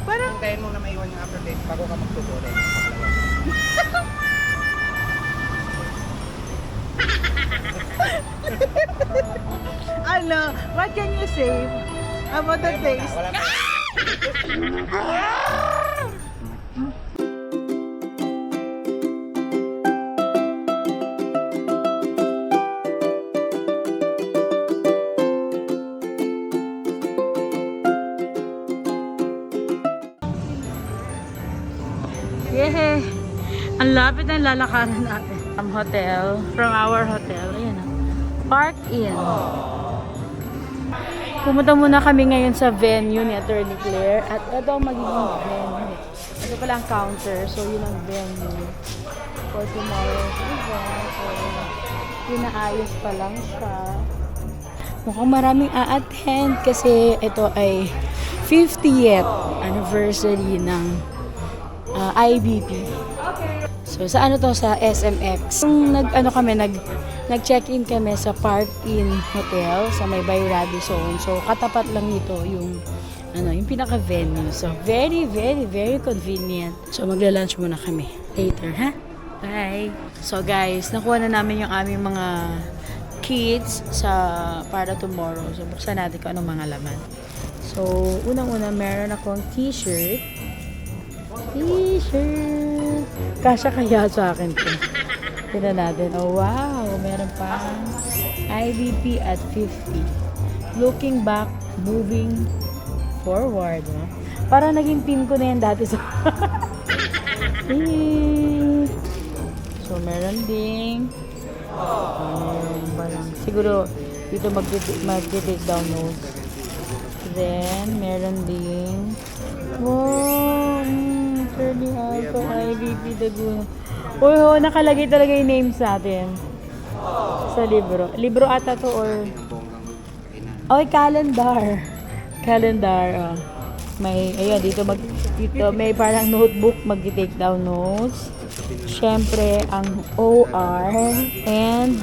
Parang, Hintayin mo na maiwan yung aftertaste bago ka magtutuloy. ano, what can you say about the taste? Wala pa. Yehey! Ang lapit ng lalakaran natin. Hotel, from our hotel. Ayan na. Park Inn. Pumunta muna kami ngayon sa venue ni Attorney Claire. At ito ang magiging venue. Ito pala ang counter. So, yun ang venue for tomorrow's event. So, pinaayos pa lang siya. Mukhang maraming a-attend kasi ito ay 50th anniversary ng IBP. So sa ano to, sa SMX. Nung nag-check-in kami sa Park Inn Hotel sa may Bay Radisson. So katapat lang nito yung yung pinaka-venue. So very convenient. So magla-lunch muna kami later, ha? Bye. So guys, nakuha na namin yung aming mga kits para tomorrow. So buksan natin kung anong mga laman. So unang-una meron akong t-shirt. Kasya kaya sa akin to. Tignan natin. Oh wow, meron pa IBP at 50. Looking back, moving forward. No? Para naging pin ko na yan dati sa... So meron ding siguro dito mag-take down notes. Then meron ding Attorney Alpha, IBP, Laguna. Oh, nakalagay talaga yung names natin sa libro. Libro ata to or... calendar. Calendar, oh. May, ayun, dito may parang notebook, mag-take down notes. Siyempre, ang OR. And,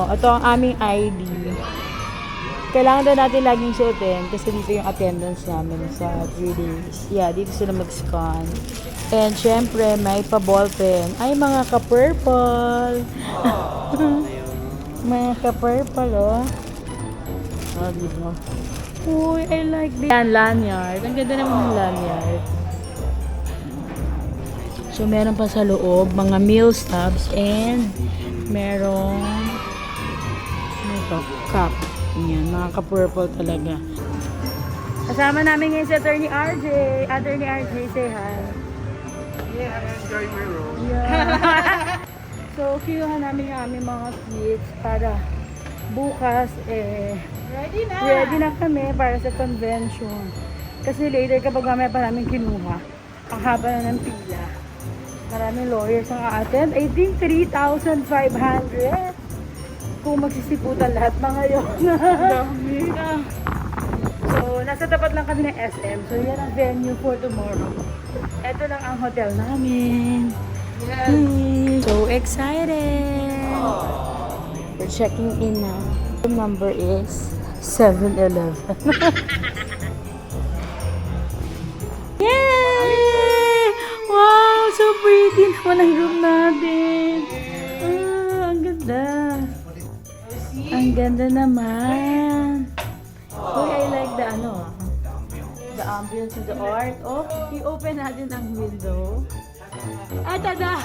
ito ang aming ID. Kailangan daw natin laging suotin kasi dito yung attendance namin sa 3 days. Yeah, dito sila mag-scan. And syempre, may pa-ballpen. Ay, mga ka-purple. Mga ka-purple, oh. Oh, dito. Uy, I like this. Yan, lanyard. Ang ganda naman ng lanyard. So, meron pa sa loob, mga meal stubs and merong cup. Yan, mga ka-purple talaga. Kasama namin ngayon si Attorney RJ. Attorney RJ, say hi. Yeah, I'm enjoying my role. Yeah. So, kinuha namin yung aming mga kits para bukas, ready na kami para sa convention. Kasi later, kapag mamaya pa namin kinuha, ang haba na ng pila. Maraming lawyers ang a-attend. I think 3,500. Kung magsisiputan lahat mga yun. So, nasa tapat lang kami ng SM. So, yan ang venue for tomorrow. Ito lang ang hotel namin. Yes. So excited! We're checking in now. The number is 7-Eleven. Yay! Wow! So pretty naman ang room natin. Ang ganda. Ang ganda naman. Uy, I like the the ambience and the art. Oh, i-open natin ang window. Tada!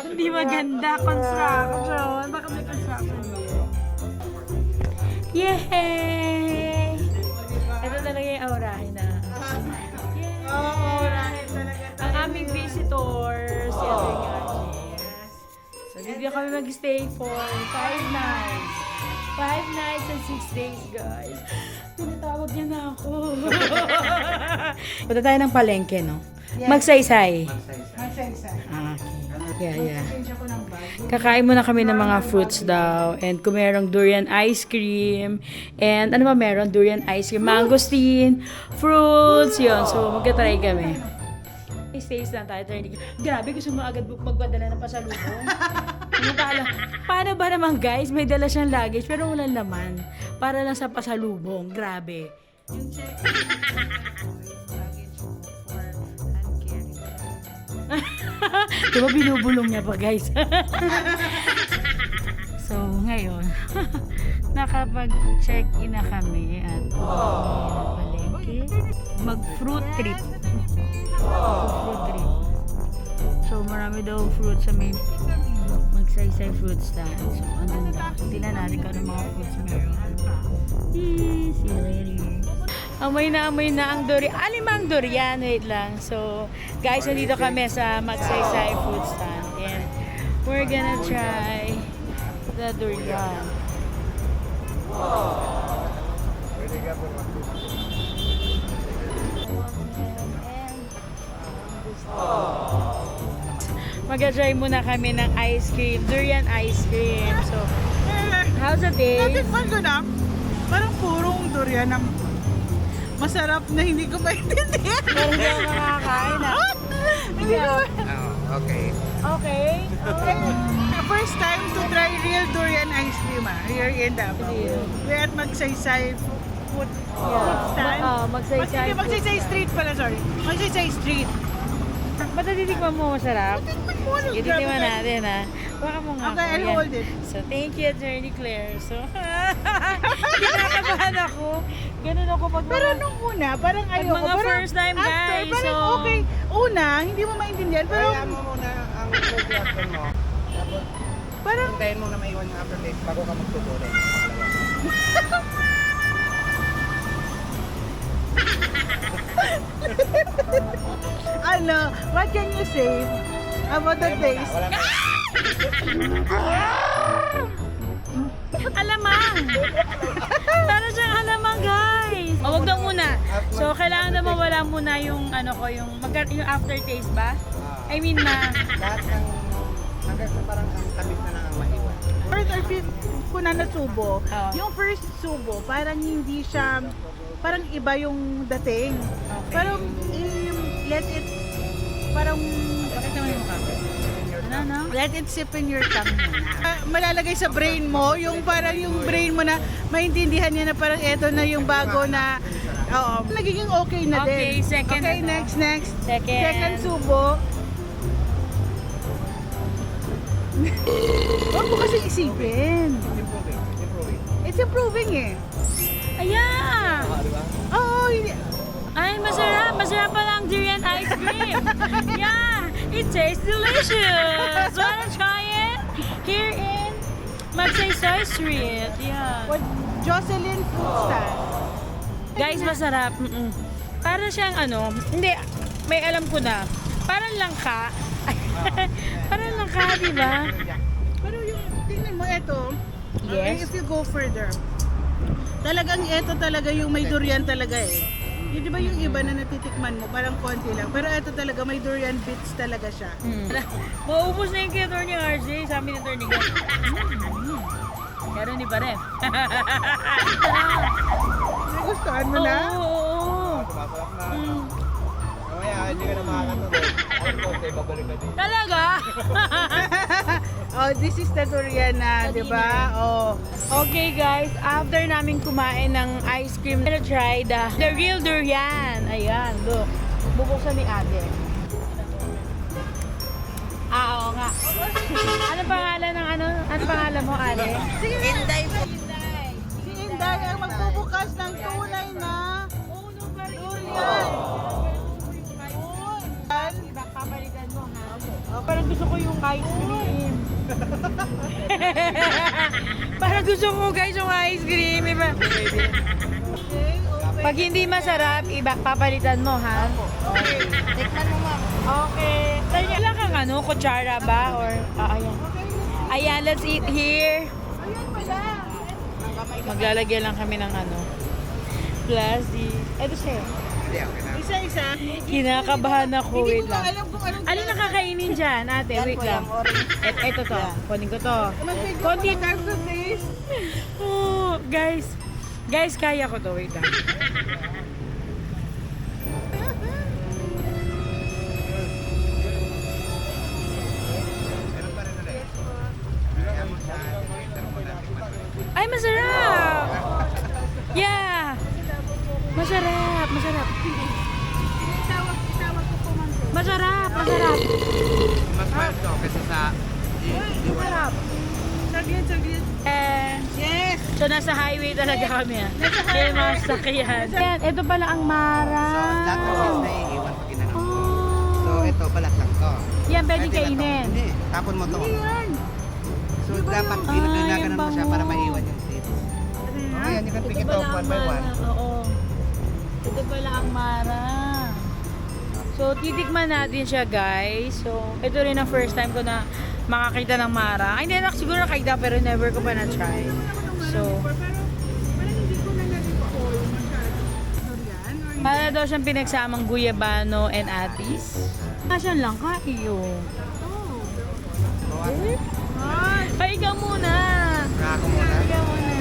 Hindi maganda. Construction. Baka may construction dito. Yay! Ito talaga yung aurahin na. Yay! Aurahin talaga. Ang aming visitors. So, dito kami mag-stay for 5 nights. 5 nights and 6 days, guys. Tinatawag niya na ako. Punta tayo ng palengke, no? Yes. Magsaysay. Magsaysay. Yeah. Kakain muna kami ng mga fruits daw. And kung merong durian ice cream. And ano ba meron? Durian ice cream. Mangosteen. Fruits. Yun. So, magka-try kami. Stays lang tayo. Grabe, gusto mo agad magpadala ng pasalubong. Paano ba naman guys? May dala siyang luggage pero walang laman. Para lang sa pasalubong. Grabe. Yung check. Diba binubulong niya pa, guys? So, ngayon, nakapag-check-in na kami at palengke. Mag-fruit trip. Fruit trip. So, marami daw fruit sa may magsaysay fruit stand. So, andun daw. So, tingnan natin kung ano mga fruits meron. See you later. Amoy na ang durian. Alimang durian. Wait lang. So, guys, nandito kami sa magsaysay fruit stand. And we're gonna try the durian. Mag-try muna kami ng ice cream, durian ice cream. So, how's the taste? Natikman ko na, parang purong durian na masarap na hindi ko maintindihan. Parang hindi ako makakain ah. Hindi ko. Oh, okay. Okay. First time to try real durian ice cream here in Davao. Real. We're at Magsaysay food stand. Magsaysay. Magsaysay street pala, sorry. Magsaysay street. Ba't natitikman mo masarap? Tikman mo, ano, Sige, grabe titikman ka. natin ha. Baka mo nga. Okay, I'll Ayan. hold it. So, thank you, Attorney Claire. So, kinakabahan ako. Ganun ako pag Pero nung una, parang Pag ayoko. mga Parang first time, after, guys, Parang so- okay. Una, hindi mo maintindihan. Pero Kaya mo muna ang reaction mo. Tapos, parang hintayin mo na maiwan yung aftertaste bago ka magtutuloy. ano, what can you say about the taste? Wala na. Alamang! Para siyang alamang, guys! O, wag daw muna. So, kailangan na mawala muna yung, ano ko, yung aftertaste ba? I mean, Lahat ng hanggang sa parang ang tamis na lang ang maiwan. First or fifth ko na nasubo, Oo. yung first subo, parang hindi siya, parang iba yung dating. Okay. Parang, let it, parang, bakit naman yung mukha? Ano? let it sip in your tongue muna. Malalagay sa brain mo, yung parang yung brain mo na maintindihan niya na parang eto na yung bago na, oo, nagiging okay na Okay, din. second Okay, ano? next. Second. Second subo. Huwag mo kasi isipin. Improving. It's improving eh. Ayan! Diba? Oo, hindi. Ay, masarap! Masarap pala ang durian ice cream! Yeah! It tastes delicious! Wanna try it? Here in Magsaysay Street. Yeah. What Jocelyn Fruit Stand. Guys, masarap. Para siyang ano, hindi, may alam ko na. Parang langka. Parang langka, di ba? Pero yung, tingnan mo, eto. Yes. If you go further, talagang eto talaga yung may durian talaga eh. Yung di ba yung iba na natitikman mo, parang konti lang. Pero eto talaga, may durian bits talaga siya. Maubos na yung kay Atty. RJ. Sabi ni Atty. Pero hindi pa rin. Nagustuhan mo na? Oo. Sumasarap na. Mm. Mamaya, hindi ka na makakatuloy. Ako konti, babalik ka din. Talaga? Oh, this is the durian na, di ba? Oh. Okay guys, after namin kumain ng ice cream, we're gonna try the real durian. Ayan, look. Bubuksan ni ate. Oo nga. Ano pangalan ng ano? Ano pangalan mo, ate? Sige, Inday po. si Inday ang magbubukas ng tunay na durian. Papalitan mo, ha? Parang gusto ko yung ice cream. Parang gusto ko guys yung ice cream. Iba. Okay, okay. Pag hindi masarap, papalitan mo, ha? Okay. Tikman mo, ma'am. Okay. Kailan kang ano, kutsara ba? Or, ayan. Ayan, let's eat here. Ayun pala. Maglalagyan lang kami ng ano, plastic. Ito siya. Hindi, okay na. Isa-isa. Kinakabahan ako. Hindi Wait ko nga lang. alam kung anong Ano nakakainin dyan, ate? Wait lang. Ito to. Kunin ko to. Konti. Konti sa face. Oh, guys. Guys, kaya ko to. Wait lang. Meron pa rin ulit. Kaya mo sa Twitter mo natin matuloy. Ay, masarap! Yeah! Masarap, masarap. Itawag ko po, ma'am. Masarap, Masarap. Mas mild to kaysa sa Masarap. Saglit. Yes! So nasa highway talaga kami ah. Kaya mga sakyan. Yan, ito pala ang Mara. So, lahat ng test na iiwan pag ginanong mo. Oh. So, ito, balat lang to. Yan, pwede Pwede na to. kainin. Hindi, tapon mo to. Yan! So, dapat Ay, ginaganan ang mo siya bango. para maiwan yung seeds. Ngayon, you can pick it pala off ang one by one. Mara. Oo. Ito pala ang Mara. So, titikman natin siya, guys. So, ito rin ang first time ko na makakita ng Mara. Ay, hindi na siguro nakita pero never ko pa na-try. So, Pero parang hindi ko na na-recall masyado. Durian? Or para daw siyang pinagsamang guyabano and atis. Asan lang ka, iyo? Ay, ikaw muna! Ako muna. Ikaw muna.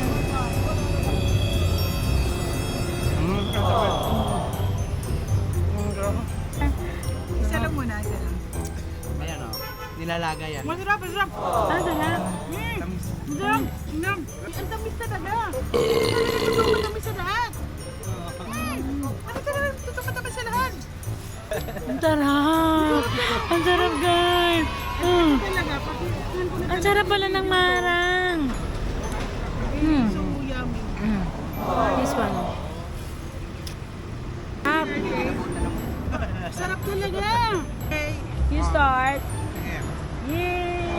Isa lang muna, isa lang. Ayan o. Nilalaga yan. Masarap! Ang sarap. Tamis. Masarap! Ang tamis talaga! Totoo matamis sa lahat! Ano talaga? Totoo matamis sa lahat! Ang sarap! Ang sarap, guys! Talaga, pati Ang sarap pala ng marang! so yummy. This one. Up. Sarap talaga! Okay, You start. Ayan. Yay!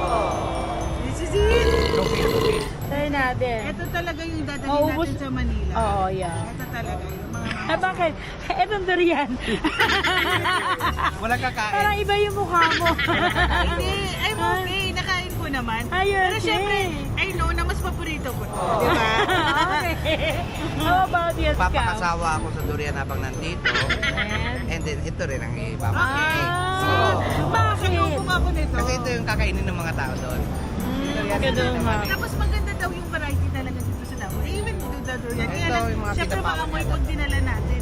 this is it! Lupin. Try natin. Ito talaga yung dadalhin Maubos- natin sa Manila. Oo, yeah. Ito talaga yung mga... Ah, bakit? Etong durian. Walang kakain. Parang iba yung mukha mo. Hindi, I'm okay. Nakain ko naman. Ay, Pero okay. syempre, I know na mas paborito ko. Di ba? Okay. How about you, Scout? Papakasawa ako sa durian habang nandito. And- And then, ito rin ang ipapakain. Ah, bakit? Sinubong ako nito. Kasi ito yung kakainin ng mga tao doon. Kadunga. Tapos maganda daw yung variety talaga dito sa Davao. Even dito sa durian. Kaya Ito, lang, yung mga syempre pinapawid maamoy nila. pag dinala natin.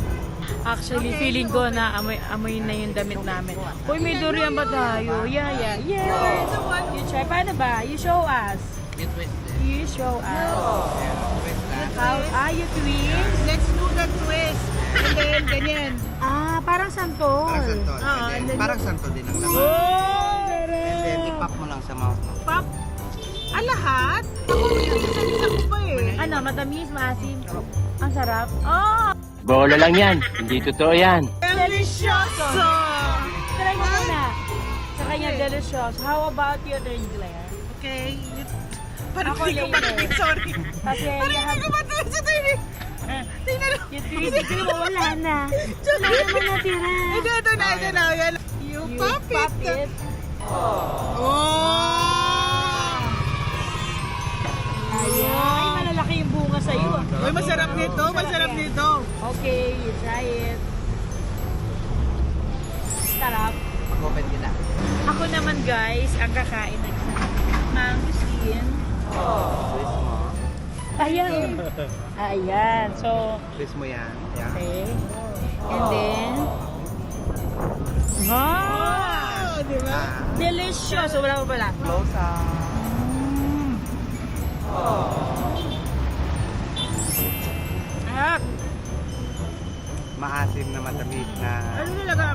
Actually, Okay, feeling ko na amoy na yung damit namin. Uy, may durian ba tayo? Yeah. Yes! Ito one. You try. Paano ba? You show us. You twist it. You show us. Ayan, twist that. How you twist? Let's do the twist. And then, ganyan. Ah, parang santol. Parang santo. Oo, And and then, then- parang santo din ang laman. Oh, And then, meron. ipap mo lang sa mouth mo. Pop. Lahat? Ako, isa-isa ko pa eh. Ano, matamis, maasim. Ang sarap. Oh! Bola lang yan. Hindi totoo yan. Delicioso! Try mo muna. Sa kanya, delicious. How about you, Attorney Claire? Okay. Parang Ako hindi ko later. matuloy, sorry. Kasi Parang you hindi have... ko matuloy sa tayo. Tingnan mo. You twist it. Wala na. Wala naman natira. Ito na. Yan. You pop it. Oh! Ay, malalaki yung bunga sa'yo. Uy, masarap nito. Masarap nito. Okay, you try it. Sarap. Mag-open kita. Ako naman guys, ang kakain ng mangosteen. Twist mo. Ayan. Ayan. So, Twist mo yan. Yan. okay. And then, wow! Di ba? Ah, Delicious. So, wala pa pala. close up. Ah, Maasim na matamis na. Ano talaga?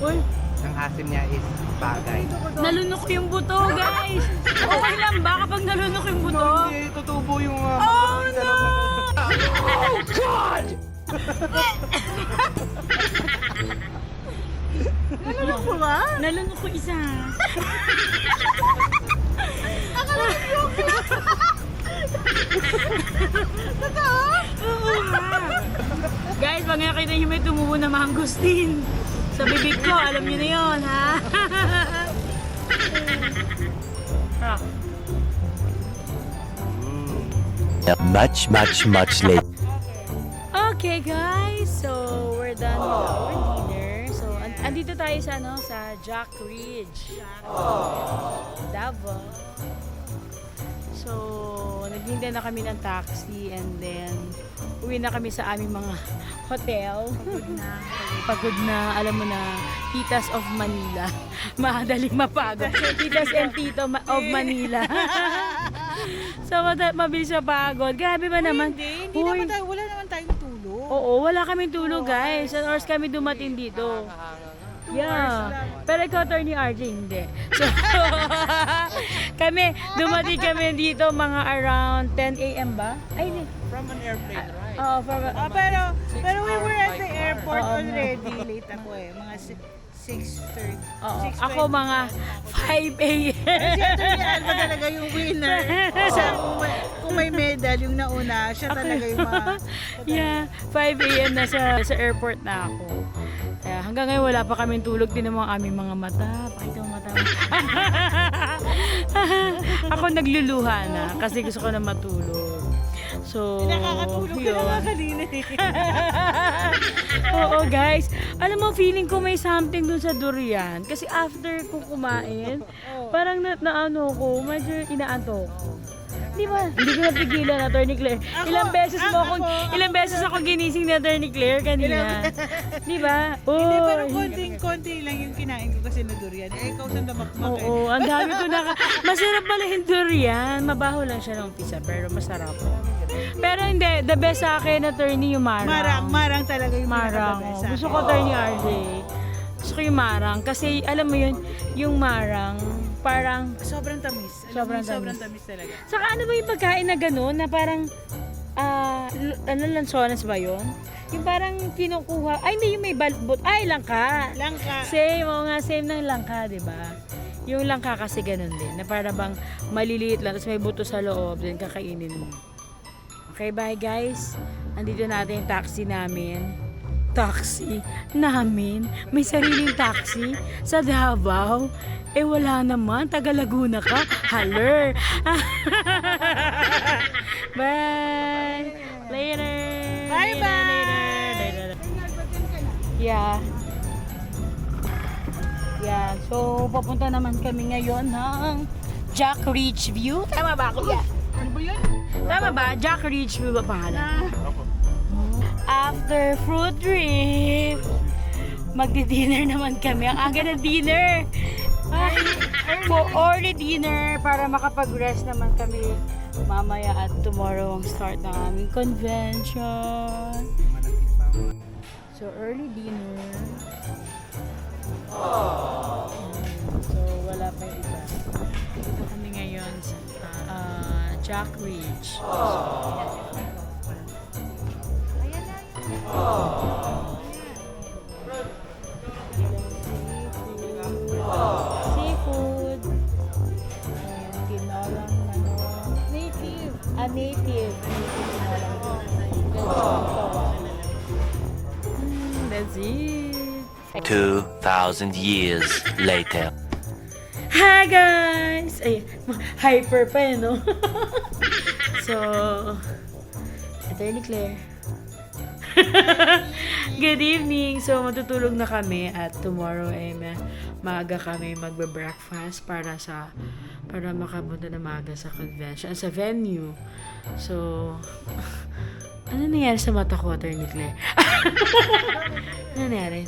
uy, Ang asim niya is bagay. nalunok yung buto guys. Okay lang ba kapag nalunok yung buto? Hindi, tutubo yung... Oh no! Ano po ba? Nalunok ko isa. Totoo? Oo nga. Guys, pag nakita niyo may tumubo na mangosteen sa bibig ko, alam niyo na yun, ha? Ah. Much later. Okay guys, so we're done with our dinner. So andito tayo sa sa Jack Ridge, Davao. So naghintay na kami ng taxi and then uwi na kami sa aming mga hotel. Pagod na, alam mo na, titas of Manila. Madaling mapagod. Titas and tito of Manila. So mabilis mapagod. Grabe ba naman? Hindi Uy, naman wala naman tayong tulog. oo, wala kaming tulog guys. Sa oras kami dumating dito. Yeah. Pero ikaw, attorney RJ, hindi. So, dumating kami dito mga around 10 a.m. ba? Ay, hindi. From an airplane, right? Oo, Pero we were at the airport Oo, already. Late ako eh. Mga 6:30. Oo. 6:20. Ako mga 5 a.m. Si Atty. Alva talaga yung winner. Siya, kung may medal, yung nauna, siya talaga yung mga... Yeah, 5 a.m. na sa airport na ako. Kaya hanggang ngayon wala pa kaming tulog. Tinan mo ang aming mga mata. Pakita mo mata mo. Ako nagluluha na kasi gusto ko na matulog. So, Nakakatulog ka na nga kanina eh. Oo guys, alam mo feeling ko may something dun sa durian. Kasi after ko kumain, parang ano ko, medyo inaantok. Di ba? Hindi ko napigilan, Attorney Claire. Ilang beses ako ginising ni Attorney Claire kanina. Di ba? Hindi, pero Oy. konti lang yung kinain ko kasi na durian. Eh, ikaw saan damakmak eh. Oo, ang dami ko masarap pala yung durian. Mabaho lang siya ng umpisa, pero masarap. Pero hindi, the best sa akin, Attorney, yung marang. Marang talaga yung Marang. pinaka-best. Gusto ko, Attorney RJ. Gusto ko yung marang. Kasi, alam mo yun, yung marang, parang Sobrang tamis. Sobrang Sobrang tamis. tamis talaga. Saka ano ba yung pagkain na gano'n na parang, lansones ba yun? Yung parang kinukuha, ay hindi yung may balbot, ay langka. Langka. Same, oo nga, same ng langka, di ba? Yung langka kasi gano'n din, na para bang maliliit lang, tapos may buto sa loob, then kakainin mo. Okay, bye guys. Andito natin yung taxi namin. May sariling taxi sa Davao. Eh wala naman, taga Laguna ka. Haller. Bye. Later. Bye-bye. Yeah. Yeah, so papunta naman kami ngayon ng Jack Ridge View. Tama ba, kuya? Ano ba yun? Tama ba? Jack Ridge View ba pangalan? After fruit trip, magdi-dinner naman kami. Ang aga na dinner. Early dinner para makapag-rest naman kami mamaya at tomorrow ang start ng aming convention. So, early dinner. So, wala pa yung iba. Dito kami ngayon sa Jack Ridge. Seafood. And tinolang native. Native. That's it. 2,000 years later. Hi guys! Ay, hyper pa eh, no? So, Attorney Claire. Good evening! So, matutulog na kami at tomorrow ay maaga kami magbe-breakfast para makapunta na maaga sa convention, sa venue. So, ano nangyari sa mata ko, Attorney Claire? Ano nangyari?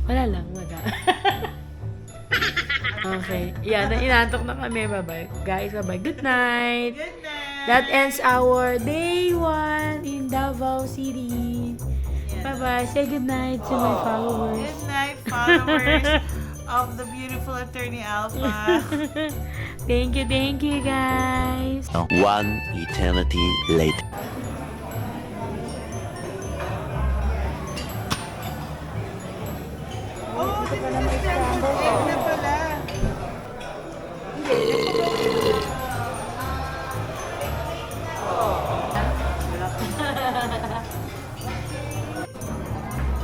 Wala lang, wala. Okay. Yan, inantok na kami. Bye-bye. Guys, bye-bye. Good night. Good night. That ends our day 1 in Davao City. Bye-bye. Say good night to my followers. Good night, followers of the beautiful Attorney Alpha. Thank you, guys. One eternity later. Oh, this is the scrambled egg na pala.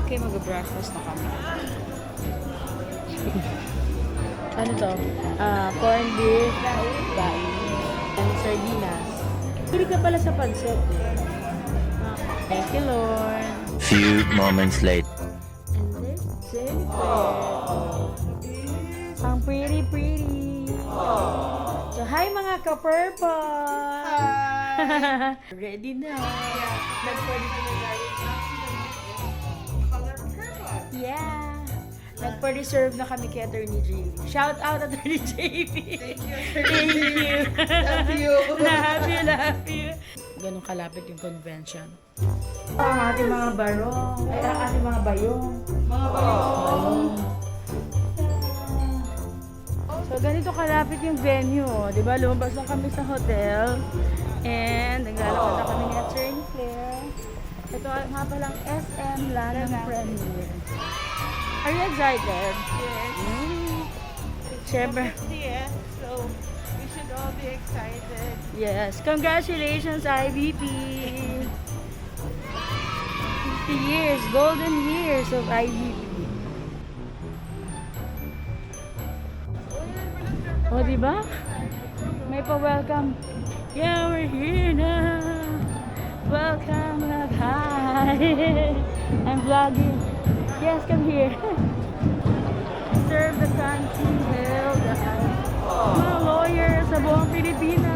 Okay, mag-breakfast na kami. Ano to? Corned beef, daing, and sardinas. Hindi ka pala sa pancit. Thank you, Lord. Few moments later. And this is ang pretty. So, hi mga ka-purple! Ready na. Nag-ready na tayo. Yeah. Nag-reserve na kami kay Attorney JP. Shout out Attorney JP. Thank you. Love you. Love you. Ganun kalapit yung convention. Ang ating mga barong. Ay, ang ating mga bayong. Mga bayong. So, ganito kalapit yung venue. Di ba? Lumabas lang kami sa hotel. And, naglalakad na kami ni Attorney Claire. Ito nga palang SM Lanang Premier. Are you excited? Yes. Siyempre. Yes. So, we should all be excited. Yes. Congratulations, IBP. 50 years, golden years of IBP. O, di ba? May pa-welcome. Yeah, we're here now. Welcome, love. Hi. I'm vlogging. Yes, come here. Serve the country, hail the mga lawyers sa buong Pilipinas.